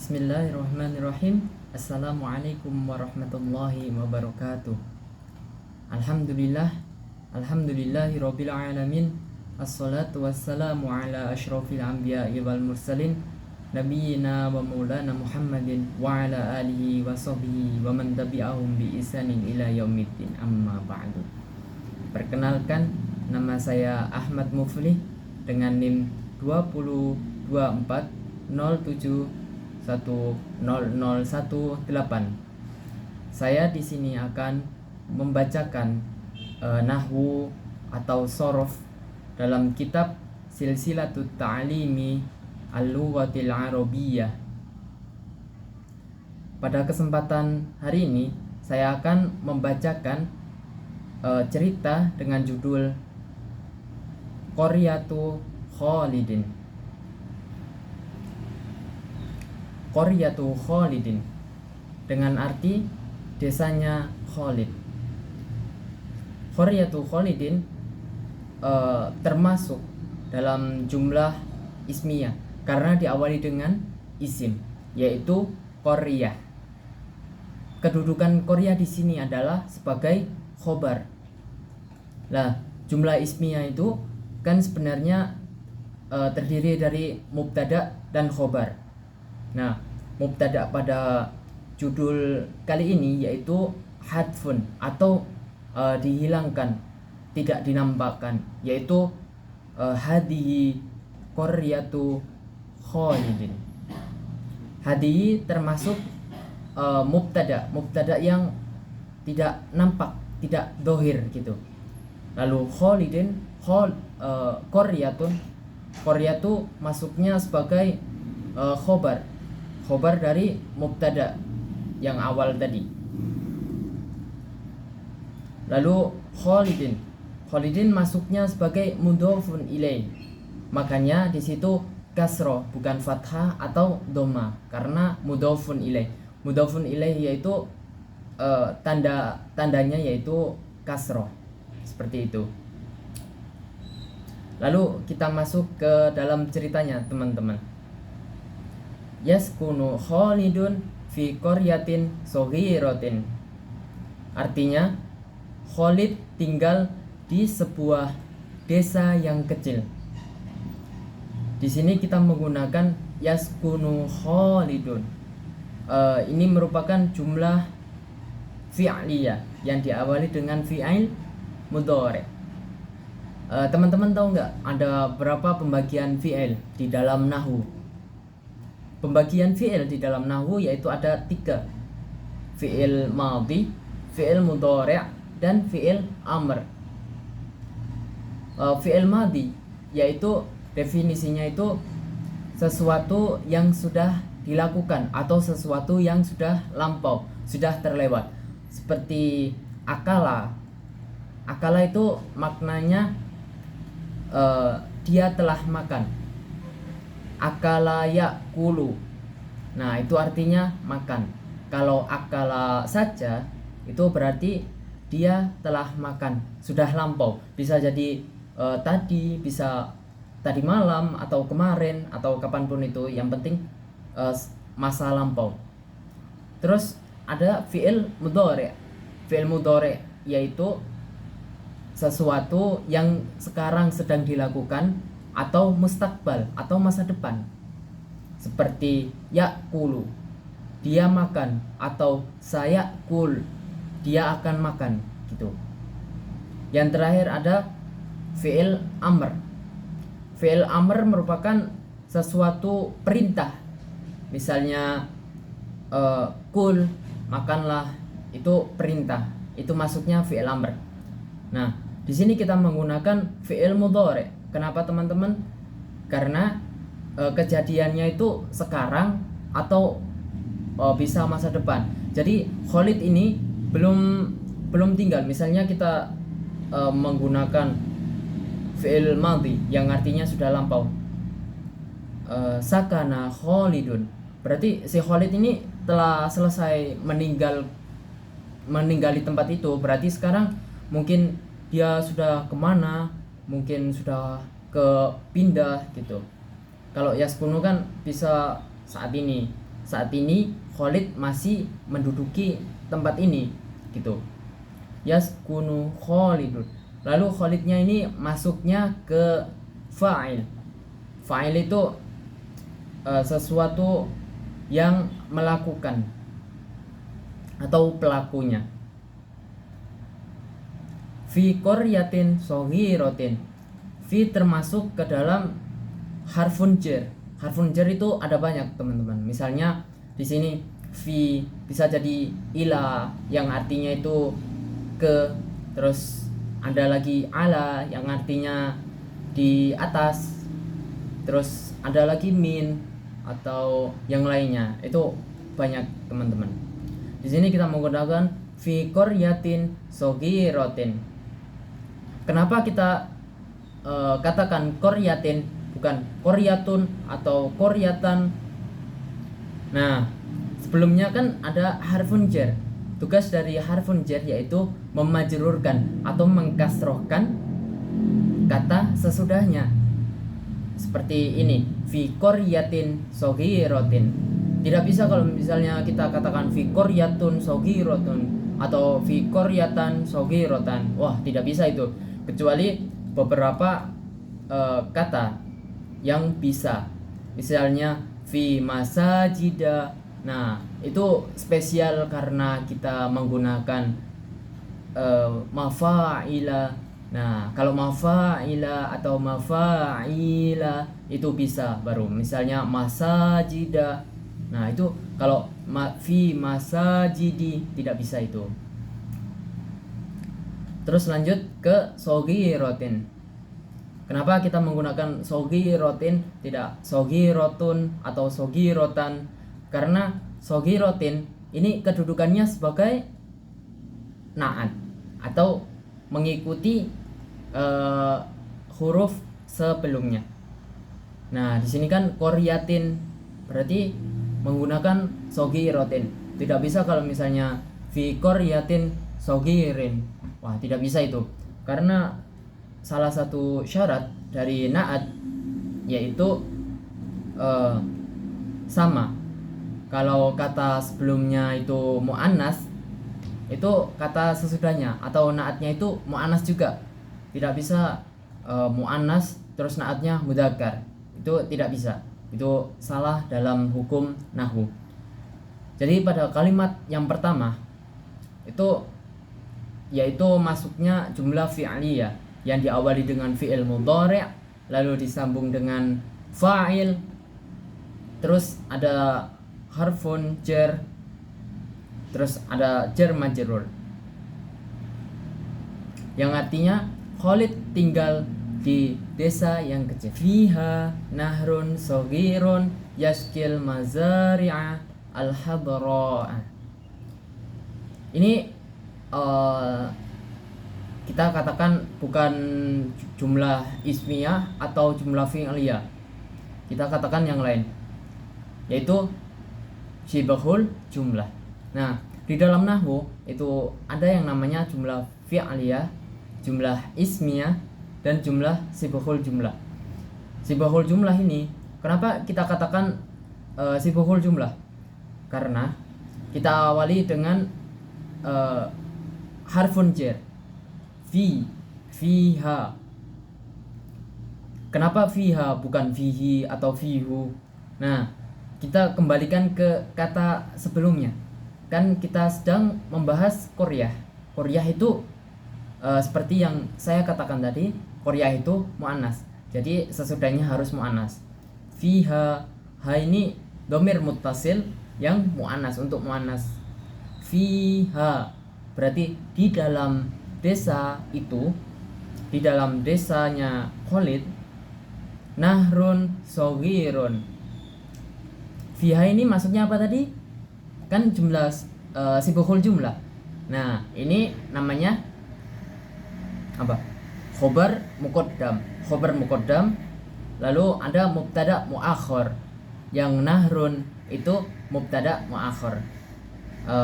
Bismillahirrahmanirrahim. Assalamualaikum warahmatullahi wabarakatuh. Alhamdulillahirabbil alamin. Assalatu wassalamu ala asyrafil anbiya'i wal mursalin nabiyyina wa maulana Muhammadin wa ala alihi wa sahbihi wa man tabi'ahum bi ihsanin ila yaumiddin. Amma ba'du. Perkenalkan, nama saya Ahmad Muflih dengan NIM 202407100118. Saya di sini akan membacakan nahwu atau shorof dalam kitab Silsilatut Ta'limi Al-Lughatil Arabiyyah. Pada kesempatan hari ini saya akan membacakan cerita dengan judul Qaryatu Khalidin. Qaryatu Khalidin dengan arti desanya Khalid. Qaryatu Khalidin termasuk dalam jumlah ismiyah karena diawali dengan isim, yaitu qaryah. Kedudukan qaryah di sini adalah sebagai khobar. Lah, jumlah ismiyah itu kan sebenarnya terdiri dari mubtada dan khobar. Nah, mubtada pada judul kali ini yaitu hadfun atau dihilangkan, tidak dinampakkan, yaitu hadhihi qaryatu Khalidin. Hadhihi termasuk mubtada yang tidak nampak, tidak dohir gitu. Lalu Khalidin, qaryatu masuknya sebagai khobar dari mubtada yang awal tadi. Lalu Khalidin masuknya sebagai mudhofun ilaih. Makanya di situ kasroh bukan fathah atau doma karena mudhofun ilaih. Mudhofun ilaih yaitu tandanya yaitu kasroh. Seperti itu. Lalu kita masuk ke dalam ceritanya, teman-teman. Yaskunu Khalidun fi qaryatin shaghiratin. Artinya Khalid tinggal di sebuah desa yang kecil. Di sini kita menggunakan yaskunu Khalidun. Ini merupakan jumlah fi'liyah yang diawali dengan fi'il mudhari'. Teman-teman tahu nggak ada berapa pembagian fi'il di dalam nahwu? Pembagian fi'il di dalam nahwu yaitu ada 3. Fi'il madhi, fi'il mudhari' dan fi'il amr. Fi'il madhi yaitu definisinya itu sesuatu yang sudah dilakukan atau sesuatu yang sudah lampau, sudah terlewat. Seperti akala. Akala itu maknanya dia telah makan. Akala yakulu. Nah, itu artinya makan. Kalau akala saja itu berarti dia telah makan, sudah lampau. Bisa jadi tadi, bisa tadi malam atau kemarin atau kapanpun itu, yang penting masa lampau. Terus ada fi'il mudhari'. Fi'il mudhari' yaitu sesuatu yang sekarang sedang dilakukan atau mustakbal atau masa depan. Seperti yakulu, dia makan, atau sayakul, dia akan makan gitu. Yang terakhir ada fi'il amr. Fi'il amr merupakan sesuatu perintah. Misalnya kul, makanlah, itu perintah. Itu masuknya fi'il amr. Nah, di sini kita menggunakan fi'il mudhari'. Kenapa, teman-teman? Karena kejadiannya itu sekarang atau bisa masa depan. Jadi Khalid ini belum tinggal. Misalnya kita menggunakan fi'il madhi yang artinya sudah lampau. Sakana Khalidun. Berarti si Khalid ini telah selesai meninggali tempat itu. Berarti sekarang mungkin dia sudah kemana, mungkin sudah ke pindah gitu. Kalau yaskunu kan bisa saat ini, saat ini Khalid masih menduduki tempat ini gitu. Yaskunu Khalidun. Lalu Khalidnya ini masuknya ke fa'il. Fa'il itu sesuatu yang melakukan atau pelakunya. Fi qaryatin shaghiratin. Fi termasuk ke dalam harfun jar. Harfun jar itu ada banyak, teman-teman. Misalnya di sini fi bisa jadi ila yang artinya itu ke, terus ada lagi ala yang artinya di atas, terus ada lagi min atau yang lainnya. Itu banyak, teman-teman. Di sini kita menggunakan fi qaryatin shaghiratin. Kenapa kita katakan qaryatin bukan qaryatun atau qaryatan? Nah, sebelumnya kan ada harfun jar. Tugas dari harfun jar yaitu memajrurkan atau mengkasrohkan kata sesudahnya. Seperti ini, fi qaryatin shaghiratin. Tidak bisa kalau misalnya kita katakan fi qaryatun shaghiratun atau fi qaryatan shaghiratan. Wah, tidak bisa itu. Kecuali beberapa kata yang bisa. Misalnya fi masajida. Nah, itu spesial karena kita menggunakan mafa'ila. Nah, kalau mafa'ila atau mafa'ila itu bisa baru. Misalnya masajida. Nah, itu kalau fi masajidi tidak bisa itu. Terus lanjut ke shaghiratin. Kenapa kita menggunakan shaghiratin tidak shaghiratun atau shaghiratan? Karena shaghiratin ini kedudukannya sebagai na'at atau mengikuti huruf sebelumnya. Nah, di sini kan qaryatin berarti menggunakan shaghiratin. Tidak bisa kalau misalnya fi qaryatin shaghirin. Wah, tidak bisa itu. Karena salah satu syarat dari na'at yaitu sama. Kalau kata sebelumnya itu mu'annas, itu kata sesudahnya atau na'atnya itu mu'annas juga. Tidak bisa mu'annas terus na'atnya mudzakkar. Itu tidak bisa. Itu salah dalam hukum nahwu. Jadi pada kalimat yang pertama itu yaitu masuknya jumlah fi'liyah yang diawali dengan fi'il mudhari' lalu disambung dengan fa'il, terus ada harfun jar, terus ada jar majrur yang artinya Khalid tinggal di desa yang kecil. Fiha nahrun shaghirun yaskil mazari'a al-hadra. Ini kita katakan bukan jumlah ismiyah atau jumlah fi'liyah. Kita katakan yang lain, yaitu syibhul jumlah. Nah, di dalam nahwu itu ada yang namanya jumlah fi'liyah, jumlah ismiyah, dan jumlah syibhul jumlah. Syibhul jumlah ini, kenapa kita katakan syibhul jumlah? Karena kita awali dengan harfun jar fiha. Kenapa fiha bukan fihi atau fihu? Nah, kita kembalikan ke kata sebelumnya. Kan kita sedang membahas qaryah. Qaryah itu seperti yang saya katakan tadi, qaryah itu muannas. Jadi sesudahnya harus muannas. Fiha, ha ini dhamir muttasil yang muannas untuk muannas. Fiha berarti di dalam desa itu, di dalam desanya Khalid, nahrun shaghirun. Fiha ini maksudnya apa tadi? Kan jumlah syibhul jumlah. Nah, ini namanya apa? Khobar muqaddam. Khobar muqaddam, lalu ada mubtada muakhir. Yang nahrun itu mubtada muakhir.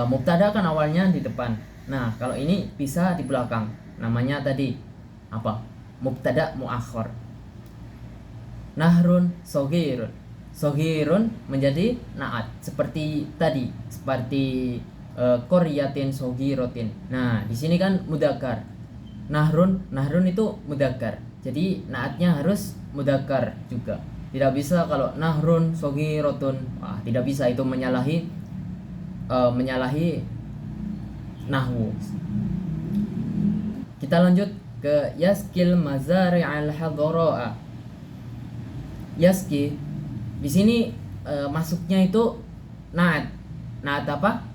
Mubtada kan awalnya di depan. Nah, kalau ini bisa di belakang. Namanya tadi apa? Mubtada muakhir. Nahrun shaghirun. soghirun menjadi naat seperti tadi, seperti koryatin soghirotin. Nah, di sini kan mudzakkar. Nahrun itu mudzakkar. Jadi naatnya harus mudzakkar juga. Tidak bisa kalau nahrun soghirotun. Wah, tidak bisa, itu menyalahi nahwu. Kita lanjut ke yaskil mazari'al hadara'a. Yaski di sini masuknya itu naat. Naat apa?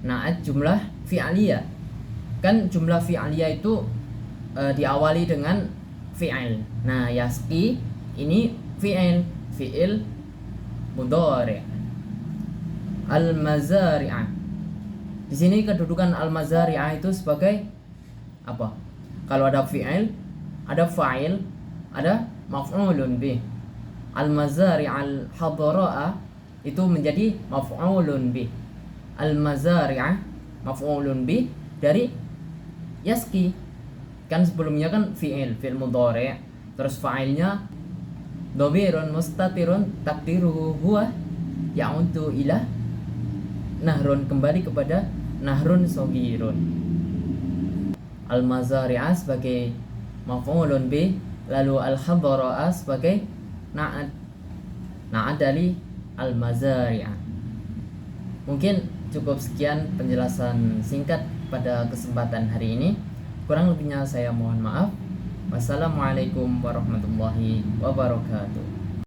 Naat jumlah fi'aliyah. Kan jumlah fi'aliyah itu diawali dengan fi'il. Nah, yaski ini fi'il mudhari'. Al-mazari'ah. Di sini kedudukan al-mazari'ah itu sebagai apa? Kalau ada fi'il, ada fa'il, ada maf'ulun bih. Al-mazari'al hadara'a itu menjadi maf'ulun bih. Al-mazari'ah maf'ulun bih dari yaski. Kan sebelumnya kan fi'il mudhari', terus fa'ilnya dhamirun mustatirun takdiruhu huwa ya'udu ila nahrun, kembali kepada nahrun soghirun. Al-mazari'ah sebagai maf'ulun bih, lalu al-hadara'a sebagai naat dari al-mazari'ah. Mungkin cukup sekian penjelasan singkat pada kesempatan hari ini. Kurang lebihnya saya mohon maaf. Wassalamualaikum warahmatullahi wabarakatuh.